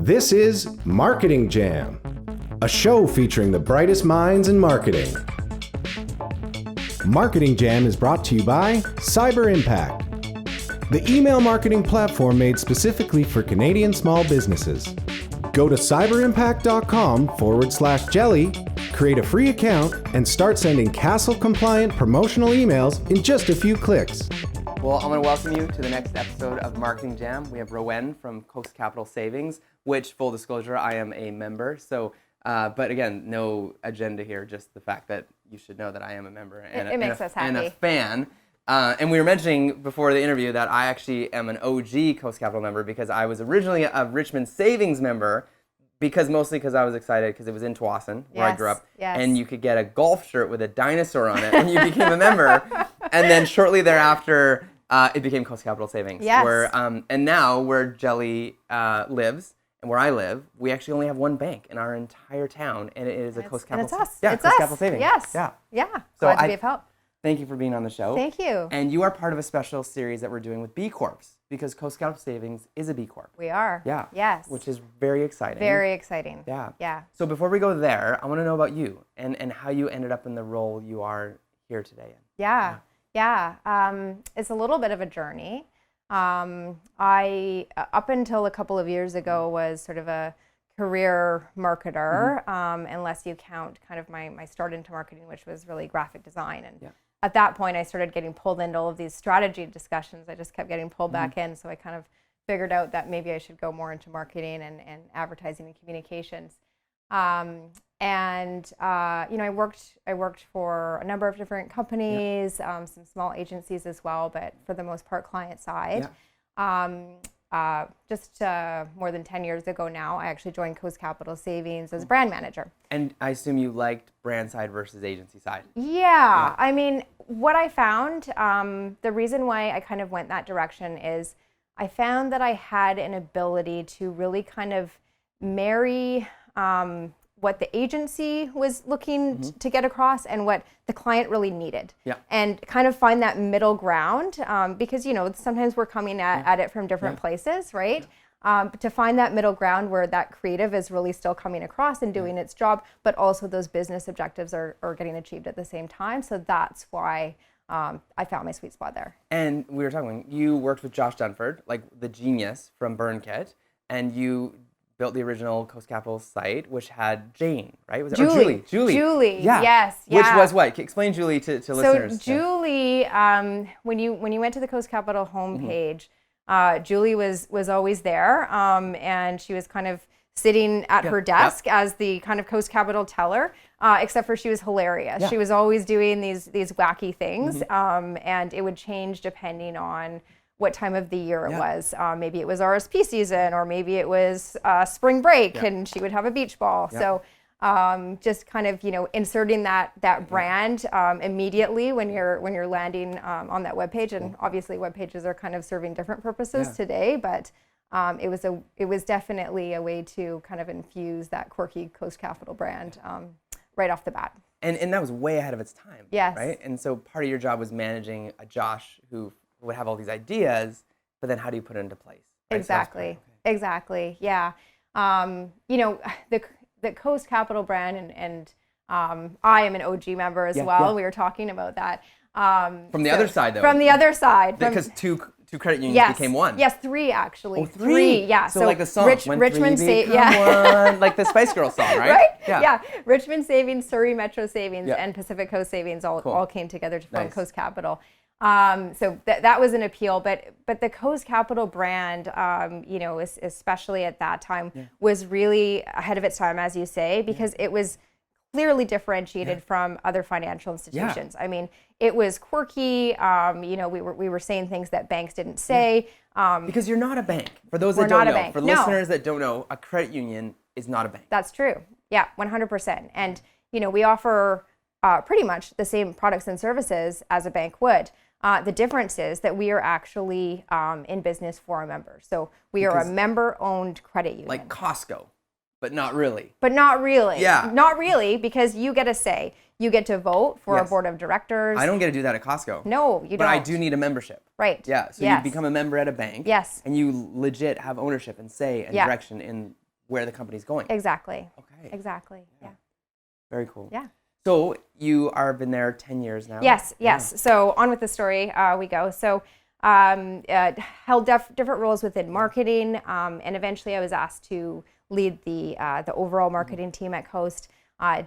This is Marketing Jam, a show featuring the brightest minds in marketing. Marketing Jam is brought to you by Cyber Impact, the email marketing platform made specifically for Canadian small businesses. Go to cyberimpact.com/jelly, create a free account, and start sending CASL-compliant promotional emails in just a few clicks. Well, I'm going to welcome you to the next episode of Marketing Jam. We have Roanne from Coast Capital Savings, which, full disclosure, I am a member. So, but again, no agenda here, just the fact that you should know that I am a member and, it makes us happy. And a fan. And we were mentioning before the interview that I actually am an OG Coast Capital member because I was originally a Richmond Savings member, mostly because I was excited because it was in Tsawwassen, where I grew up, and you could get a golf shirt with a dinosaur on it when you became a member. And then shortly thereafter, it became Coast Capital Savings. Yes. And now where Jelly lives and where I live, we actually only have one bank in our entire town, and it is a Coast Capital. And it's us. Yeah, it's Coast us. Capital Savings. Yes. Yeah. Yeah. So Glad to be of help. Thank you for being on the show. Thank you. And you are part of a special series that we're doing with B-Corps, because Coast Capital Savings is a B-Corp. We are. Yeah. Yes. Which is very exciting. Very exciting. Yeah. Yeah. So before we go there, I want to know about you and how you ended up in the role you are here today in. Yeah. It's a little bit of a journey. I, up until a couple of years ago, was sort of a career marketer, unless you count kind of my start into marketing, which was really graphic design. And at that point, I started getting pulled into all of these strategy discussions. I just kept getting pulled back in. So I kind of figured out that maybe I should go more into marketing and advertising and communications. I worked for a number of different companies, some small agencies as well, but for the most part, client side. Just more than 10 years ago now, I actually joined Coast Capital Savings as brand manager. And I assume you liked brand side versus agency side. Yeah. I mean, what I found, the reason why I kind of went that direction is I found that I had an ability to really kind of marry what the agency was looking to get across and what the client really needed. And kind of find that middle ground, because, sometimes we're coming at it from different places, right? But to find that middle ground where that creative is really still coming across and doing its job, but also those business objectives are getting achieved at the same time. So that's why I found my sweet spot there. And we were talking, you worked with Josh Dunford, like the genius from Burnkit, and you built the original Coast Capital site, which had Jane, right? Was it Julie. Julie. Yeah. Yes. Which was what? Explain Julie to listeners. So Julie, when you went to the Coast Capital homepage, Julie was always there, and she was kind of sitting at her desk as the kind of Coast Capital teller, except for she was hilarious. She was always doing these wacky things, and it would change depending on what time of the year it was. Maybe it was RSP season, or maybe it was spring break, and she would have a beach ball. So just kind of inserting that brand immediately when you're landing on that webpage. And obviously web pages are kind of serving different purposes today, but it was definitely a way to kind of infuse that quirky Coast Capital brand right off the bat. And that was way ahead of its time. Yes. Right? And so part of your job was managing a Josh who would have all these ideas, but then how do you put it into place? Right? Exactly. Exactly. Yeah. The Coast Capital brand, and I am an OG member as well. We were talking about that. From the other side, though. From the other side. Because two credit unions became one. Yes, three actually. Oh, three. Yeah. So like the song, Richmond Savings, one, like the Spice Girls song, right? Right? Yeah. Richmond Savings, Surrey Metro Savings, and Pacific Coast Savings all came together to form Coast Capital. So that was an appeal, but the Coast Capital brand, especially at that time, was really ahead of its time, as you say, because it was clearly differentiated from other financial institutions. I mean, it was quirky. We were saying things that banks didn't say. Because you're not a bank. For those that don't know, for listeners that don't know, a credit union is not a bank. That's true. Yeah, 100%. And we offer pretty much the same products and services as a bank would. The difference is that we are actually in business for our members. So we are a member-owned credit union. Like Costco, but not really. But not really. Yeah. Not really, because you get a say. You get to vote for a board of directors. I don't get to do that at Costco. No, you don't. But I do need a membership. Right. Yeah. So you become a member at a bank. Yes. And you legit have ownership and say and direction in where the company's going. Exactly. Okay. Exactly. Yeah. Very cool. Yeah. So you are been there 10 years now? Yes. So on with the story we go. So held different roles within marketing, and eventually I was asked to lead the overall marketing team at Coast.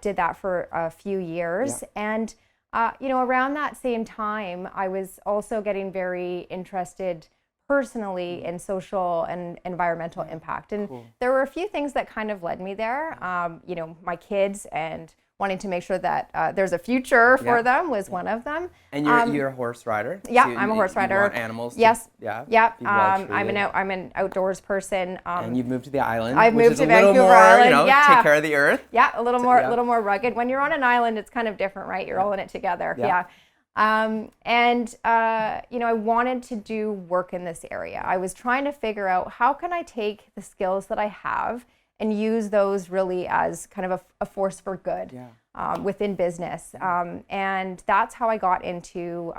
Did that for a few years, and around that same time, I was also getting very interested personally in social and environmental impact. And there were a few things that kind of led me there. My kids and wanting to make sure that there's a future for them was one of them. And you're a horse rider? Yeah, so I'm a horse rider. You want animals? Yes. Be well I'm an outdoors person. And you've moved to the island. I've which moved is to a little Vancouver more, Island. take care of the earth. Yeah, a little more rugged. When you're on an island, it's kind of different, right? You're all in it together. I wanted to do work in this area. I was trying to figure out how can I take the skills that I have and use those really as kind of a force for good within business. And that's how I got into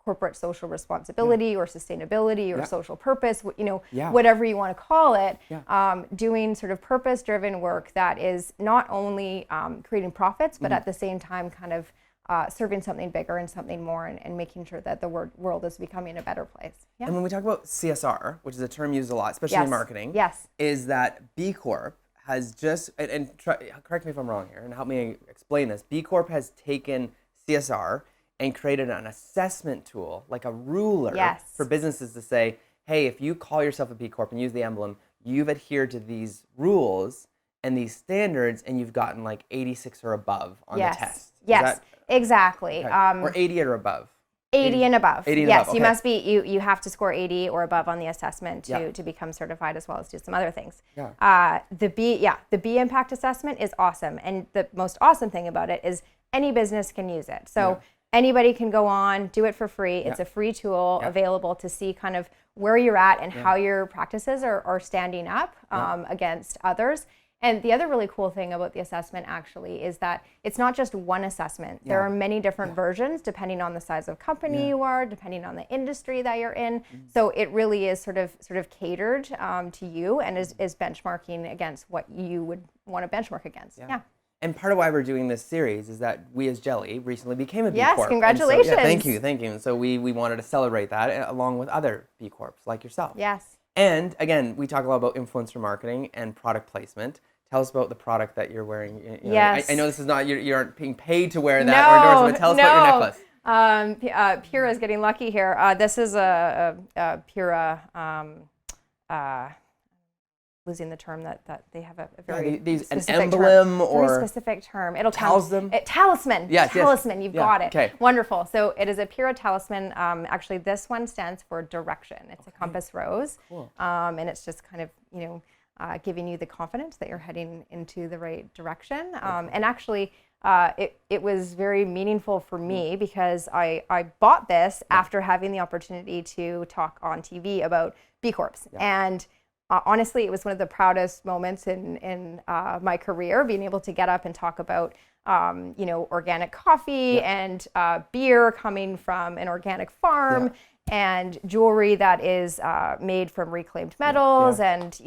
corporate social responsibility or sustainability or social purpose, whatever you want to call it, doing sort of purpose-driven work that is not only creating profits, but at the same time kind of serving something bigger and something more, and making sure that the world is becoming a better place. Yeah. And when we talk about CSR, which is a term used a lot, especially in marketing, is that B-Corp has just, correct me if I'm wrong here, and help me explain this, B-Corp has taken CSR and created an assessment tool, like a ruler for businesses to say, hey, if you call yourself a B-Corp and use the emblem, you've adhered to these rules and these standards, and you've gotten like 86 or above on the test. Exactly. Okay. Or 80 or above. 80 and above. 80 and yes, above. Okay. You must be. You have to score 80 or above on the assessment to become certified, as well as do some other things. The B Impact Assessment is awesome, and the most awesome thing about it is any business can use it. So anybody can go on, do it for free. It's a free tool available to see kind of where you're at and how your practices are standing up against others. And the other really cool thing about the assessment actually is that it's not just one assessment. There are many different versions depending on the size of company you are, depending on the industry that you're in. So it really is sort of catered to you, and is benchmarking against what you would want to benchmark against. And part of why we're doing this series is that we as Jelly recently became a B Yes, Corp. congratulations. So, thank you. And so we wanted to celebrate that along with other B Corps like yourself. Yes. And again, we talk a lot about influencer marketing and product placement. Tell us about the product that you're wearing. Yes. I know this is not, you aren't being paid to wear that or endorse it, but tell us about your necklace. Pura is getting lucky here. This is a Pura, losing the term that they have a very an specific emblem term, or very specific term. It'll talisman. Talisman. Yes, talisman. You've got it. Okay. Wonderful. So it is a Pura talisman. Actually, this one stands for direction. It's a compass rose, and it's just kind of giving you the confidence that you're heading into the right direction. And actually, it was very meaningful for me because I bought this after having the opportunity to talk on TV about B Corps. And honestly, it was one of the proudest moments in my career, being able to get up and talk about organic coffee and beer coming from an organic farm. And jewelry that is made from reclaimed metals, and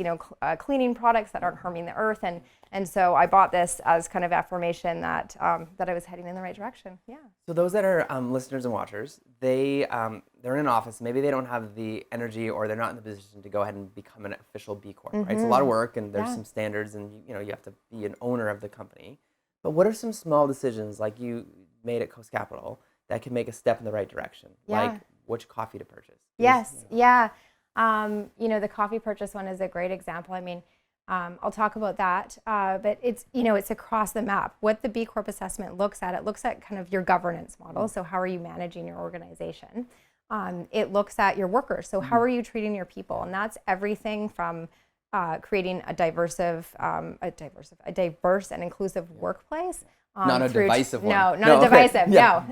cleaning products that aren't harming the earth, and so I bought this as kind of affirmation that that I was heading in the right direction. So those that are listeners and watchers, they're in an office. Maybe they don't have the energy, or they're not in the position to go ahead and become an official B Corp. Right? It's a lot of work, and there's some standards, and you have to be an owner of the company. But what are some small decisions like you made at Coast Capital that can make a step in the right direction? Like which coffee to purchase? The coffee purchase one is a great example. I mean, I'll talk about that, but it's across the map. What the B Corp assessment looks at, it looks at kind of your governance model. So how are you managing your organization? It looks at your workers. So how are you treating your people? And that's everything from creating a diverse and inclusive workplace. Not a divisive one. No, not a divisive. Okay. No,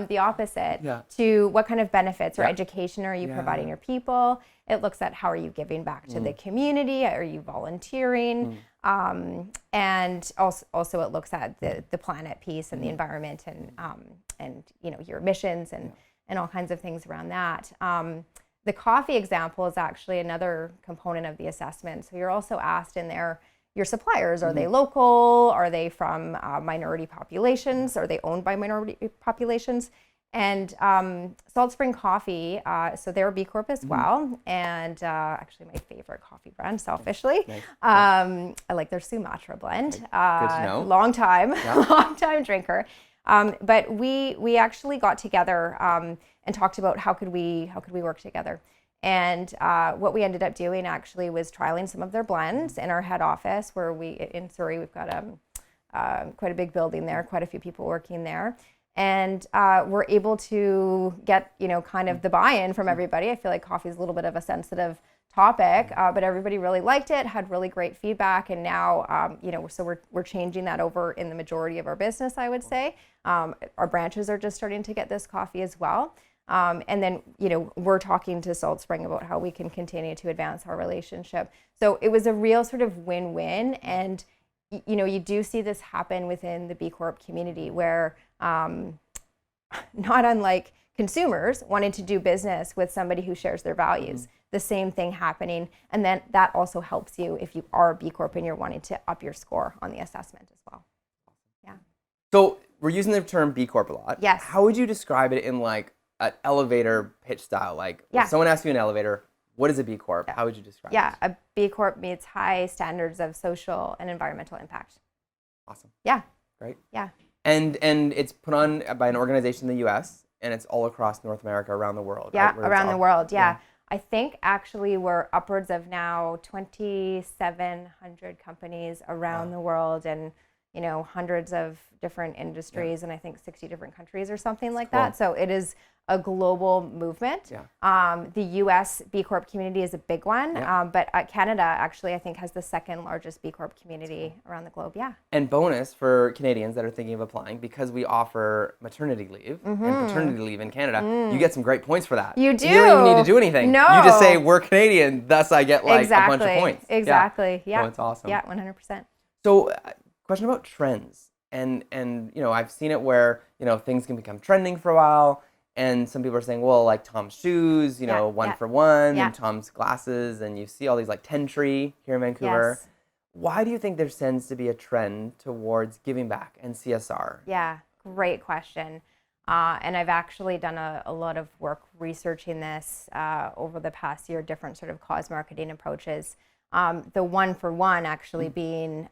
the opposite. To what kind of benefits or education are you providing your people? It looks at how are you giving back to the community? Are you volunteering? And also it looks at the planet piece and the environment and your emissions and all kinds of things around that. The coffee example is actually another component of the assessment. So you're also asked in there, your suppliers, are they local? Are they from minority populations? Are they owned by minority populations? And Salt Spring Coffee, so they're B Corp as well, and actually my favorite coffee brand, selfishly. Nice. I like their Sumatra blend. Good to know. Long time drinker. But we actually got together and talked about how could we work together. And what we ended up doing actually was trialing some of their blends in our head office, where in Surrey we've got quite a big building there, quite a few people working there. And we're able to get, kind of the buy-in from everybody. I feel like coffee is a little bit of a sensitive topic, but everybody really liked it, had really great feedback. And now, so we're changing that over in the majority of our business, I would say. Our branches are just starting to get this coffee as well. And then, we're talking to Salt Spring about how we can continue to advance our relationship. So it was a real sort of win-win. And, you do see this happen within the B Corp community where, not unlike consumers wanting to do business with somebody who shares their values, the same thing happening. And then that also helps you if you are a B Corp and you're wanting to up your score on the assessment as well. Yeah. So we're using the term B Corp a lot. Yes. How would you describe it in like an elevator pitch style? Like if someone asks you an elevator, what is a B Corp? How would you describe it? Yeah, a B Corp meets high standards of social and environmental impact. Awesome. Yeah. Great. Yeah. And it's put on by an organization in the U.S. and it's all across North America, around the world. Yeah, right? around the world. Yeah. I think actually we're upwards of now 2,700 companies around the world, and hundreds of different industries, and I think 60 different countries or something like that. So it is a global movement. Yeah. The U.S. B Corp community is a big one, but Canada actually I think has the second largest B Corp community around the globe. Yeah. And bonus for Canadians that are thinking of applying, because we offer maternity leave and paternity leave in Canada, you get some great points for that. You do. You don't even need to do anything. No. You just say we're Canadian, thus I get like a bunch of points. Exactly. Yeah. So it's awesome. Yeah, 100%. So question about trends. And I've seen it where, things can become trending for a while. And some people are saying, well, like Tom's shoes, one for one, and Tom's glasses, and you see all these like 10 Tree here in Vancouver. Yes. Why do you think there tends to be a trend towards giving back and CSR? Yeah, great question. And I've actually done a lot of work researching this over the past year, different sort of cause marketing approaches. The one for one actually being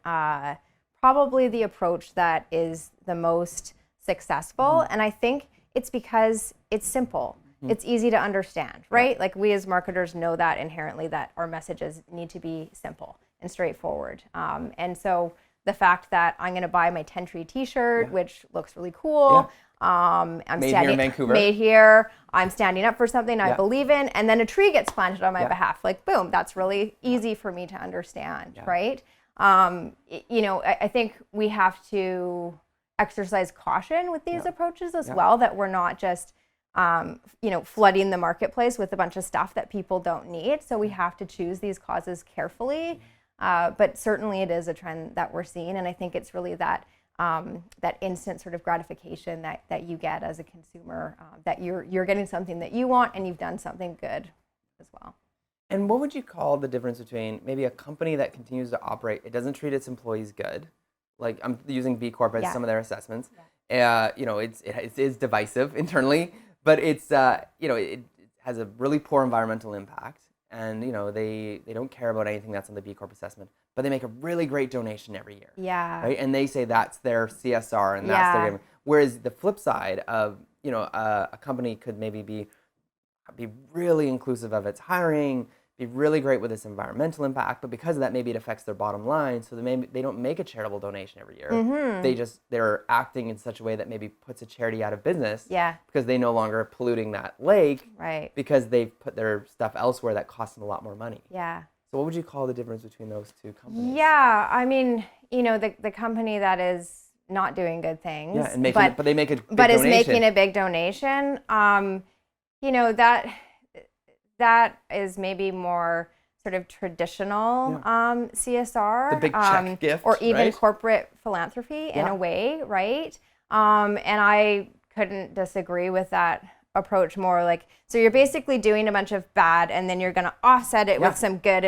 probably the approach that is the most successful. And I think it's because it's simple. It's easy to understand, right? Like we as marketers know that inherently, that our messages need to be simple and straightforward. And so the fact that I'm going to buy my 10 Tree t-shirt, which looks really cool. I'm made here in Vancouver. Made here. I'm standing up for something I believe in, and then a tree gets planted on my behalf. Like, boom, that's really easy for me to understand, right? I think we have to exercise caution with these approaches as well, that we're not just flooding the marketplace with a bunch of stuff that people don't need. So we have to choose these causes carefully. But certainly it is a trend that we're seeing, and I think it's really that instant sort of gratification that you get as a consumer, that you're getting something that you want and you've done something good as well. And what would you call the difference between maybe a company that continues to operate, it doesn't treat its employees good, like I'm using B Corp as some of their assessments. It is divisive internally, but it's it has a really poor environmental impact, and they don't care about anything that's on the B Corp assessment, but they make a really great donation every year. Yeah. Right, and they say that's their CSR and that's their. Whereas the flip side of a company could maybe be really inclusive of its hiring, be really great with its environmental impact, but because of that, maybe it affects their bottom line. So they don't make a charitable donation every year. They're acting in such a way that maybe puts a charity out of business. Yeah. Because they no longer are polluting that lake. Right. Because they've put their stuff elsewhere that costs them a lot more money. Yeah. So what would you call the difference between those two companies? Yeah, I mean, the company that is not doing good things. Yeah, and but they make a big but donation. Is making a big donation. That is maybe more sort of traditional CSR. The big check gift, or even right? corporate philanthropy in a way, right? And I couldn't disagree with that approach more like, so you're basically doing a bunch of bad and then you're going to offset it with some good.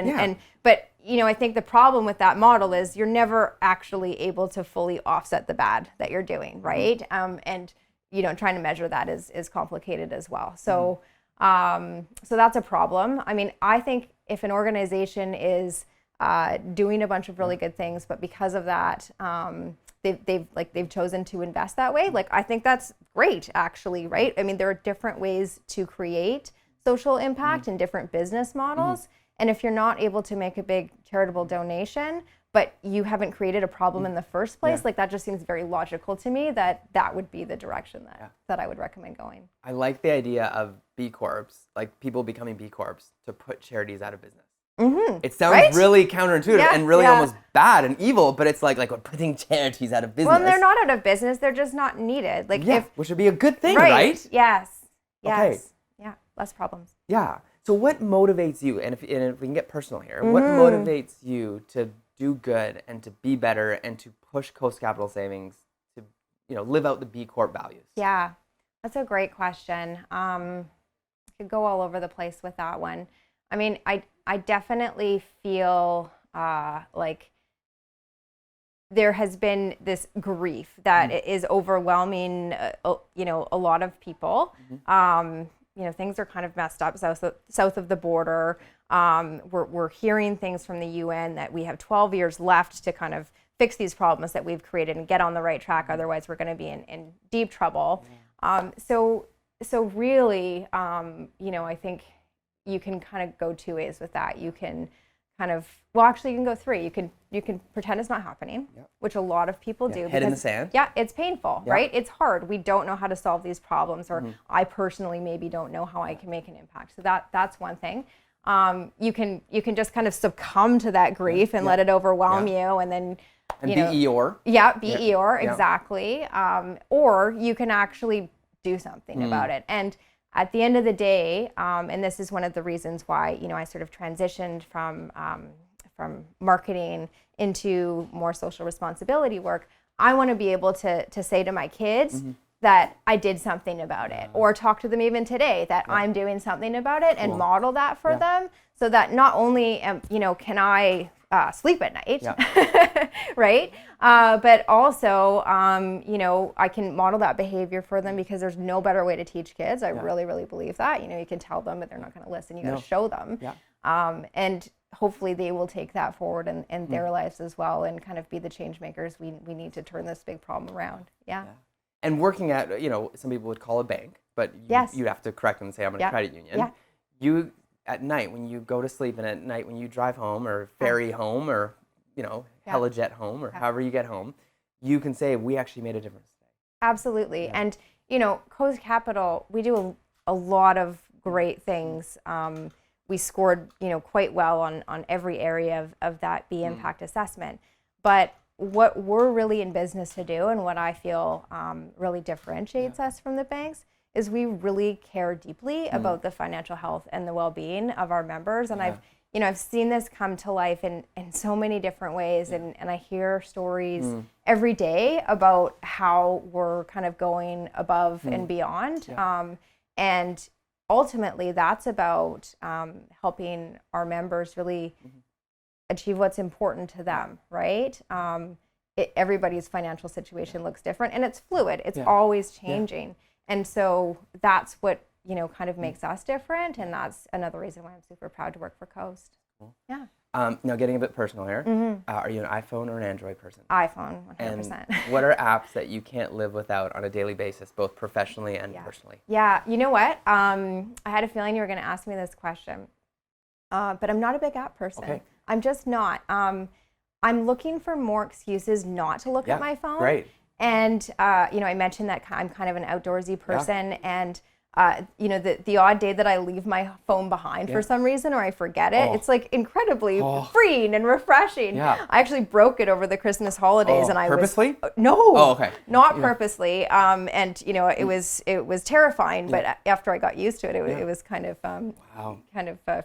But I think the problem with that model is you're never actually able to fully offset the bad that you're doing, right? And trying to measure that is complicated as well. So so that's a problem. I mean, I think if an organization is doing a bunch of really good things, but because of that, they've chosen to invest that way. Like, I think that's great, actually, right? I mean, there are different ways to create social impact and different business models. And if you're not able to make a big charitable donation, but you haven't created a problem in the first place, like that just seems very logical to me that would be the direction that I would recommend going. I like the idea of B-Corps, like people becoming B-Corps to put charities out of business. It sounds really counterintuitive and really almost bad and evil, but it's like we're putting charities out of business. Well, they're not out of business; they're just not needed. Like, which would be a good thing, right? Yes. Okay. Yeah. Less problems. Yeah. So, what motivates you? And if we can get personal here, what motivates you to do good and to be better and to push Coast Capital Savings to, live out the B Corp values? Yeah, that's a great question. I could go all over the place with that one. I mean, I definitely feel like there has been this grief that is overwhelming, a lot of people. Things are kind of messed up south of the border. We're hearing things from the UN that we have 12 years left to kind of fix these problems that we've created and get on the right track. Otherwise, we're going to be in deep trouble. So really, I think you can kind of go two ways with that. You can you can go three. You can pretend it's not happening, which a lot of people do. Head in the sand. Yeah, it's painful, right? It's hard. We don't know how to solve these problems, or I personally maybe don't know how I can make an impact. So that's one thing. You can just kind of succumb to that grief and let it overwhelm you, and then be Eeyore. Yeah, be Eeyore, exactly. Or you can actually do something about it. And at the end of the day, and this is one of the reasons why I sort of transitioned from marketing into more social responsibility work. I want to be able to say to my kids that I did something about it, or talk to them even today that I'm doing something about it, and model that for them, so that not only can I sleep at night, right? But also, I can model that behavior for them, because there's no better way to teach kids. I really, really believe that. You can tell them, but they're not going to listen. You got to show them. And hopefully they will take that forward in their lives as well, and kind of be the change makers we need to turn this big problem around. And working at, some people would call a bank, but you'd have to correct them and say, I'm a credit union. You, at night, when you go to sleep, and at night when you drive home, or ferry home, or, helijet home, or however you get home, you can say, we actually made a difference today. Absolutely. And, Coast Capital, we do a lot of great things. We scored, quite well on every area of that B impact assessment. But what we're really in business to do, and what I feel really differentiates us from the banks, is we really care deeply about the financial health and the well-being of our members. And I've seen this come to life in so many different ways, and I hear stories every day about how we're kind of going above and beyond. And ultimately, that's about helping our members really achieve what's important to them, right? Everybody's financial situation looks different, and it's fluid. It's always changing. And so that's what, kind of makes us different. And that's another reason why I'm super proud to work for Coast. Cool. Yeah. Now, getting a bit personal here, are you an iPhone or an Android person? iPhone, 100%. And what are apps that you can't live without on a daily basis, both professionally and personally? Yeah, you know what? I had a feeling you were going to ask me this question, but I'm not a big app person. Okay. I'm just not. I'm looking for more excuses not to look at my phone. Great. And, I mentioned that I'm kind of an outdoorsy person, and, the odd day that I leave my phone behind for some reason, or I forget it, it's like incredibly freeing and refreshing. Yeah. I actually broke it over the Christmas holidays, and I purposely? No. Oh, okay. Not purposely. And, it was terrifying, but after I got used to it, it was kind of,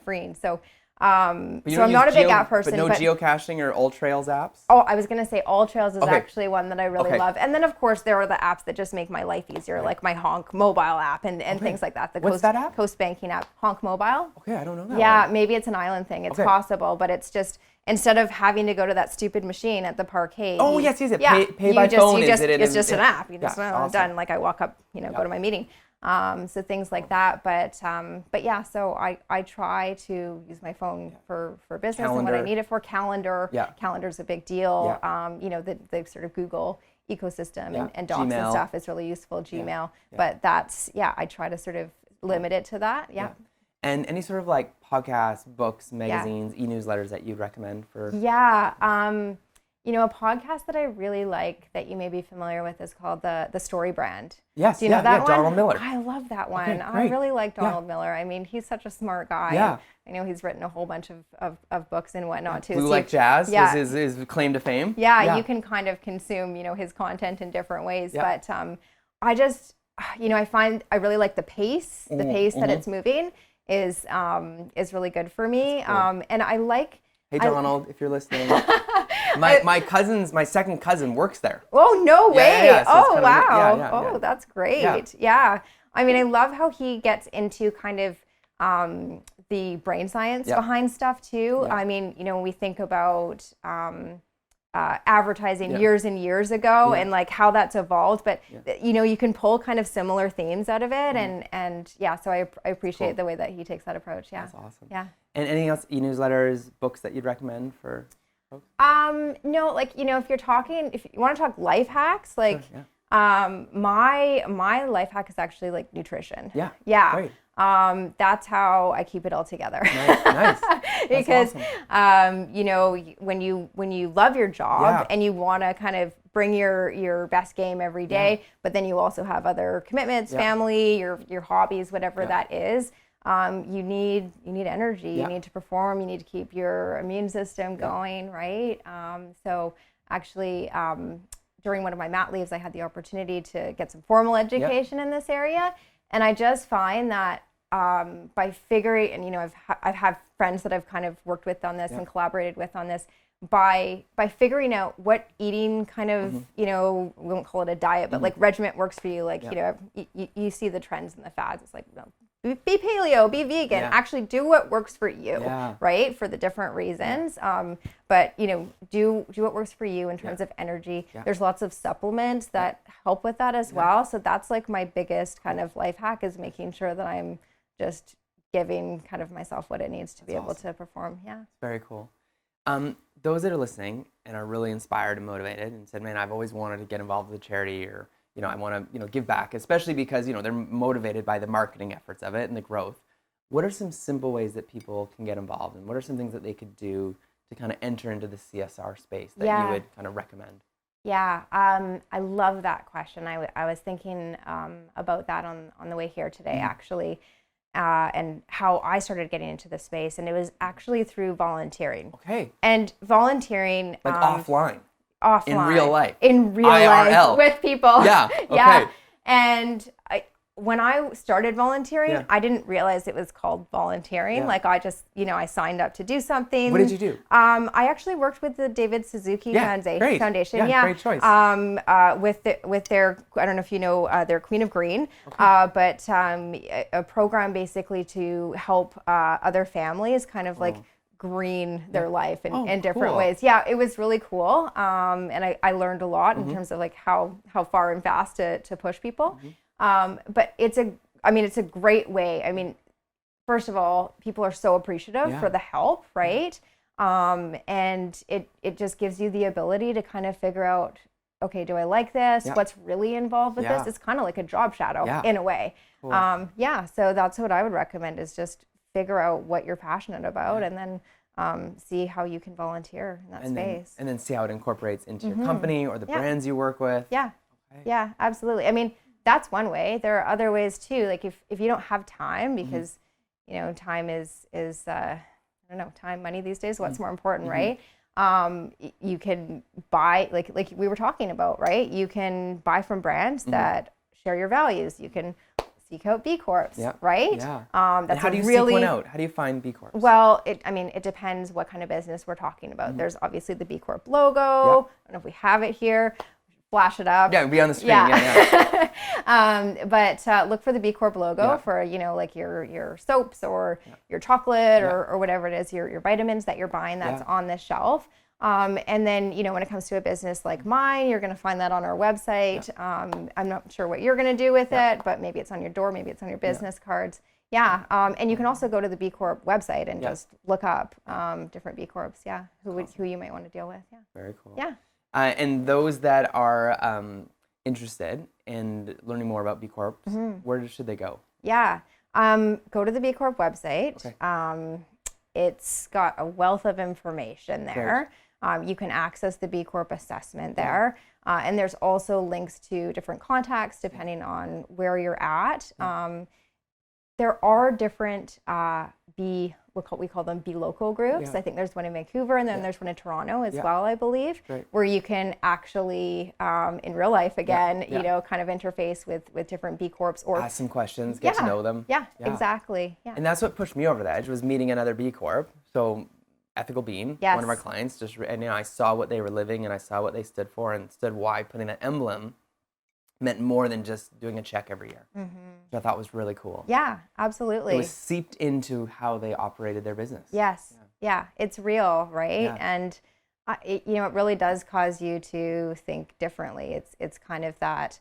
freeing. So, But you So don't I'm not a use big app person. But no geocaching or All Trails apps? Oh, I was going to say All Trails is Okay. actually one that I really love. And then, of course, there are the apps that just make my life easier, like my Honk mobile app and things like that. The What's that app? Coast Banking app, Honk Mobile. Okay, I don't know that Yeah, one. maybe it's an island thing. It's possible, but it's just instead of having to go to that stupid machine at the parkade. Oh, yes. Pay by phone. It's just an app. You just awesome. done. Like I walk up, go to my meeting. So things like that, but yeah. So I try to use my phone for business and what I need it for. Calendar's a big deal. The sort of Google ecosystem and docs Gmail. and stuff is really useful. Gmail, but I try to sort of limit it to that. Yeah. And any sort of like podcasts, books, magazines, e-newsletters that you'd recommend for? Yeah. A podcast that I really like that you may be familiar with is called the Story Brand. Yes, Do you know that one? Donald Miller. I love that one. Okay, I really like Donald Miller. I mean, he's such a smart guy. Yeah. I know he's written a whole bunch of books and whatnot too. Blue Like Jazz is his claim to fame. Yeah, you can kind of consume, his content in different ways. Yeah. But I just, I find I really like the pace. The pace that it's moving is really good for me. Cool. And I like. Hey Donald, if you're listening, my second cousin works there. Oh no way! Yeah, so wow! That's great. Yeah. I mean, I love how he gets into kind of the brain science behind stuff too. I mean, when we think about advertising years and years ago and like how that's evolved, but you can pull kind of similar themes out of it, and so I appreciate the way that he takes that approach. Yeah, that's awesome. Yeah. And anything else, e-newsletters, books that you'd recommend for folks? No, like if you want to talk life hacks, like my life hack is actually like nutrition. Yeah. Great. That's how I keep it all together. Nice. Because awesome. when you love your job and you want to kind of bring your best game every day, but then you also have other commitments, family, your hobbies, whatever that is. You need energy. You need to perform. You need to keep your immune system going, right? So actually, during one of my mat leaves, I had the opportunity to get some formal education in this area, and I just find that by figuring, and I've had friends that I've kind of worked with on this and collaborated with on this. By figuring out what eating kind of, we won't call it a diet, but like regiment works for you. Like, you see the trends and the fads. It's like, be paleo, be vegan, actually do what works for you, right? For the different reasons. But, do what works for you in terms of energy. There's lots of supplements that help with that as well. So that's like my biggest kind of life hack is making sure that I'm just giving kind of myself what it needs to be able to perform. Yeah. Very cool. Those that are listening and are really inspired and motivated and said, man, I've always wanted to get involved with a charity, or, I want to, give back, especially because, they're motivated by the marketing efforts of it and the growth. What are some simple ways that people can get involved, and what are some things that they could do to kind of enter into the CSR space that you would kind of recommend? Yeah, I love that question. I was thinking about that on the way here today, actually. And how I started getting into the space, and it was actually through volunteering. Okay. And volunteering, like offline, in real life, IRL. Life with people. Yeah. Okay. Yeah. And when I started volunteering, I didn't realize it was called volunteering. Yeah. Like I just, I signed up to do something. What did you do? I actually worked with the David Suzuki Foundation. Yeah, great choice. With their, I don't know if you know, their Queen of Green, but a program basically to help other families kind of like green their life in different ways. Yeah, it was really cool. And I learned a lot in terms of like how far and fast to push people. But it's a great way. I mean, first of all, people are so appreciative for the help, right? And it just gives you the ability to kind of figure out, okay, do I like this? What's really involved with this? It's kind of like a job shadow in a way. Cool. So that's what I would recommend is just figure out what you're passionate about and then see how you can volunteer in that space. And then see how it incorporates into your company or the brands you work with. Yeah. Okay. Yeah, absolutely. I mean, that's one way. There are other ways too. Like if you don't have time, because time is time, money these days. What's more important, right? You can buy like we were talking about, right? You can buy from brands that share your values. You can seek out B Corps, Yeah. right? Yeah. That's and how do you really, seek one out? How do you find B Corps? Well, it depends what kind of business we're talking about. There's obviously the B Corp logo. I don't know if we have it here. Flash it up. Yeah, it'd be on the screen. Yeah. But look for the B Corp logo for, like your soaps or your chocolate or whatever it is, your vitamins that you're buying that's on this shelf. And then, when it comes to a business like mine, you're going to find that on our website. I'm not sure what you're going to do with it, but maybe it's on your door, maybe it's on your business cards. Yeah. And you can also go to the B Corp website and just look up different B Corps. Yeah. Who you might want to deal with. Yeah. Very cool. Yeah. And those that are interested in learning more about B Corps, where should they go? Yeah. Go to the B Corp website. Okay. It's got a wealth of information there. You can access the B Corp assessment there. And there's also links to different contacts depending on where you're at. There are different we call them B local groups. I think there's one in Vancouver and then there's one in Toronto as well, I believe, where you can actually, in real life again, kind of interface with different B Corps or ask some questions, get to know them. Yeah, exactly. Yeah. And that's what pushed me over the edge, was meeting another B Corp. So Ethical Bean, one of our clients, and I saw what they were living and I saw what they stood for and stood why putting that emblem meant more than just doing a check every year, which I thought was really cool. Yeah, absolutely. It was seeped into how they operated their business. Yes. Yeah, it's real, right? Yeah. And it really does cause you to think differently. It's kind of that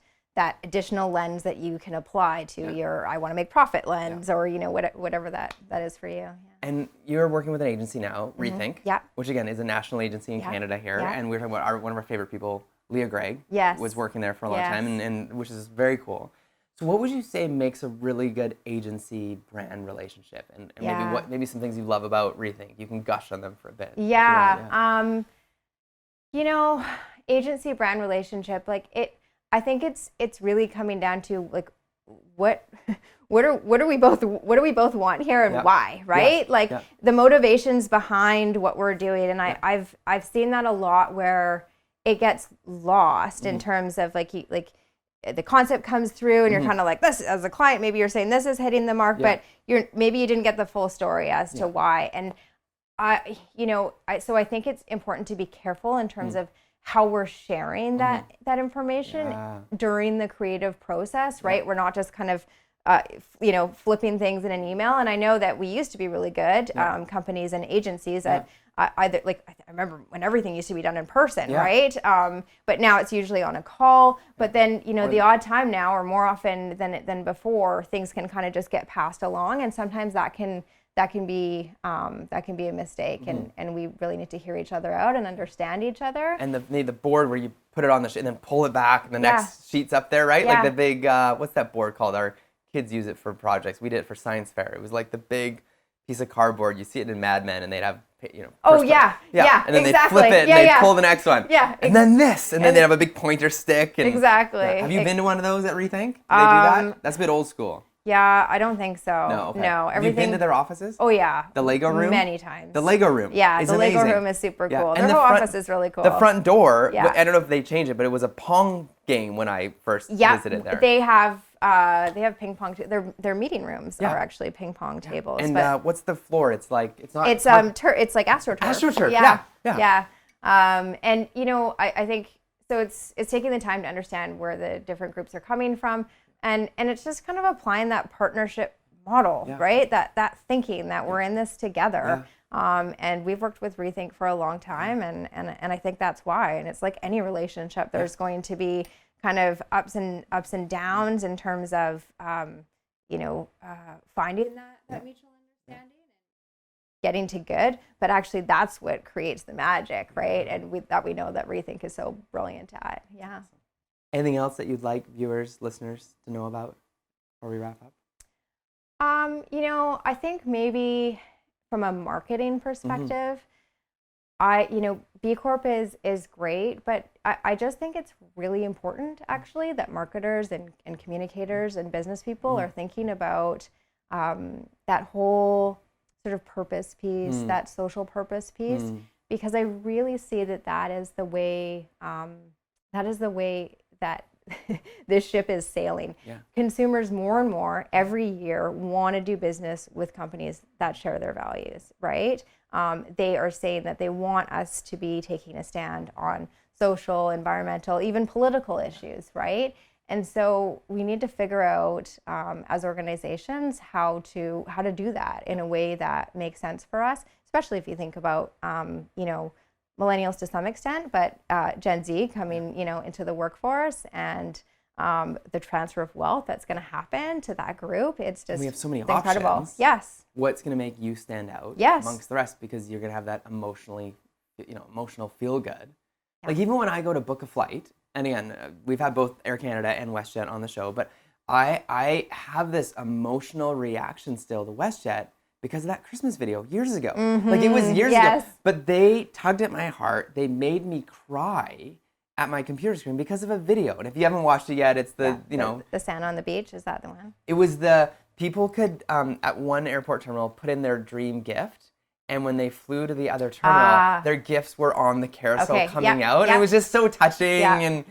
additional lens that you can apply to your I want to make profit lens or whatever that is for you. Yeah. And you're working with an agency now, Rethink, which again is a national agency in Canada here, and we're talking about one of our favorite people, Leah Gregg, was working there for a long time, and which is very cool. So what would you say makes a really good agency brand relationship, and maybe some things you love about Rethink? You can gush on them for a bit. Yeah. Agency brand relationship, I think it's really coming down to what do we both want here and why, right? The motivations behind what we're doing, and I've seen that a lot where it gets lost in terms of the concept comes through and you're kind of like this as a client, maybe you're saying this is hitting the mark, but maybe you didn't get the full story as to why. And so I think it's important to be careful in terms of how we're sharing that information during the creative process, right? We're not just kind of flipping things in an email. And I know that we used to be really good, companies and agencies at either I remember when everything used to be done in person, right? But now it's usually on a call. But then the odd time now, or more often than before, things can kind of just get passed along, and sometimes that can be a mistake, and we really need to hear each other out and understand each other. And the board where you put it on the sheet and then pull it back, and the next sheet's up there, right? Like the big what's that board called? Our kids use it for projects. We did it for science fair. It was like the big piece of cardboard. You see it in Mad Men, and they'd have and then they flip it and they pull the next one. And then this, and then they have a big pointer stick. And, exactly. Have you been to one of those at Rethink? Do they do that? That's a bit old school. Yeah, I don't think so. No, okay. No, everything. Have you been to their offices? Oh yeah. The Lego room? Many times. The Lego room. Yeah, the amazing. Lego room is super cool. And their whole office is really cool. The front door, I don't know if they changed it, but it was a Pong game when I first visited there. They have ping pong. Their meeting rooms are actually ping pong tables. And what's the floor? It's like it's like AstroTurf. AstroTurf. Yeah. And I think so. It's taking the time to understand where the different groups are coming from. And it's just kind of applying that partnership model, right? That thinking that we're in this together. And we've worked with Rethink for a long time, and I think that's why. And it's like any relationship, there's going to be kind of ups and downs in terms of finding that mutual understanding and getting to good. But actually, that's what creates the magic, right? And we know that Rethink is so brilliant at. Yeah. Anything else that you'd like viewers, listeners to know about before we wrap up? I think maybe from a marketing perspective, B Corp is great, but I just think it's really important actually that marketers and communicators and business people are thinking about that whole sort of purpose piece, that social purpose piece, because I really see that is the way that this ship is sailing. Yeah. Consumers more and more every year want to do business with companies that share their values, right? They are saying that they want us to be taking a stand on social, environmental, even political issues, right? And so we need to figure out as organizations how to do that in a way that makes sense for us, especially if you think about millennials to some extent, but Gen Z coming into the workforce and the transfer of wealth that's going to happen to that group. It's just we have so many incredible. options. Yes. What's going to make you stand out Yes. amongst the rest, because you're going to have that emotional feel good. Yeah. Like even when I go to book a flight, and again, we've had both Air Canada and WestJet on the show, but I have this emotional reaction still to WestJet because of that Christmas video years ago. Like it was years ago, but they tugged at my heart. They made me cry at my computer screen because of a video. And if you haven't watched it yet, it's the Santa on the beach. Is that the one? It was people could at one airport terminal put in their dream gift. And when they flew to the other terminal, their gifts were on the carousel coming out. And it was just so touching. And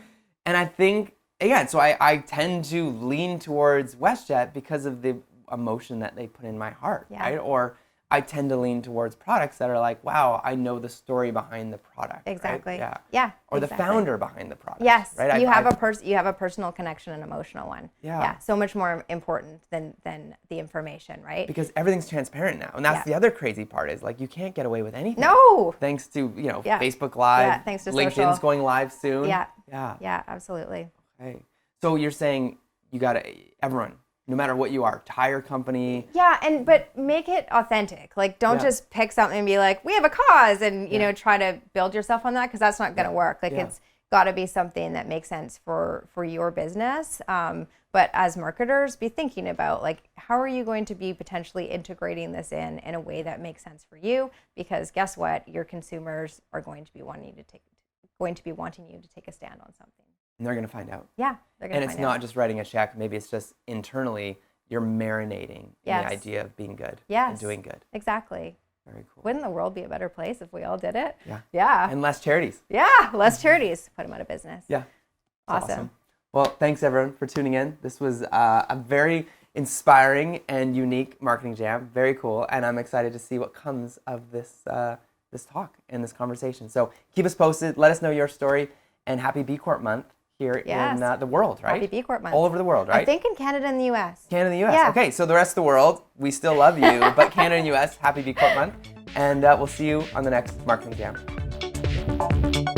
I think, again, so I tend to lean towards WestJet because of the emotion that they put in my heart, right? Or I tend to lean towards products that are like, wow, I know the story behind the product. Exactly. Right? Yeah. Or the founder behind the product. Yes. Right? You have a personal connection, an emotional one. Yeah. So much more important than the information, right? Because everything's transparent now. And that's the other crazy part is like you can't get away with anything. No. Thanks to, Facebook Live. Yeah, thanks to LinkedIn's social. going live soon. Yeah. Yeah. Yeah, absolutely. Okay. So you're saying everyone, no matter what you are, tire company. Yeah, but make it authentic. Like, don't just pick something and be like, we have a cause, and try to build yourself on that, because that's not going to work. Like, it's got to be something that makes sense for your business. But as marketers, be thinking about like, how are you going to be potentially integrating this in a way that makes sense for you? Because guess what, your consumers are going to be wanting you to take a stand on something. And they're going to find out. Yeah, they're going to find out. And it's not just writing a check. Maybe it's just internally you're marinating in the idea of being good and doing good. Exactly. Very cool. Wouldn't the world be a better place if we all did it? Yeah. Yeah. And less charities. Yeah, less charities. Put them out of business. Yeah. Awesome. Well, thanks everyone for tuning in. This was a very inspiring and unique marketing jam. Very cool. And I'm excited to see what comes of this talk and this conversation. So keep us posted. Let us know your story. And happy B-Corp month here in the world, right? Happy B-Corp month. All over the world, right? I think in Canada and the U.S. Canada and the U.S. Yeah. Okay, so the rest of the world, we still love you. But Canada and U.S., happy B-Corp month. And we'll see you on the next Marketing Jam.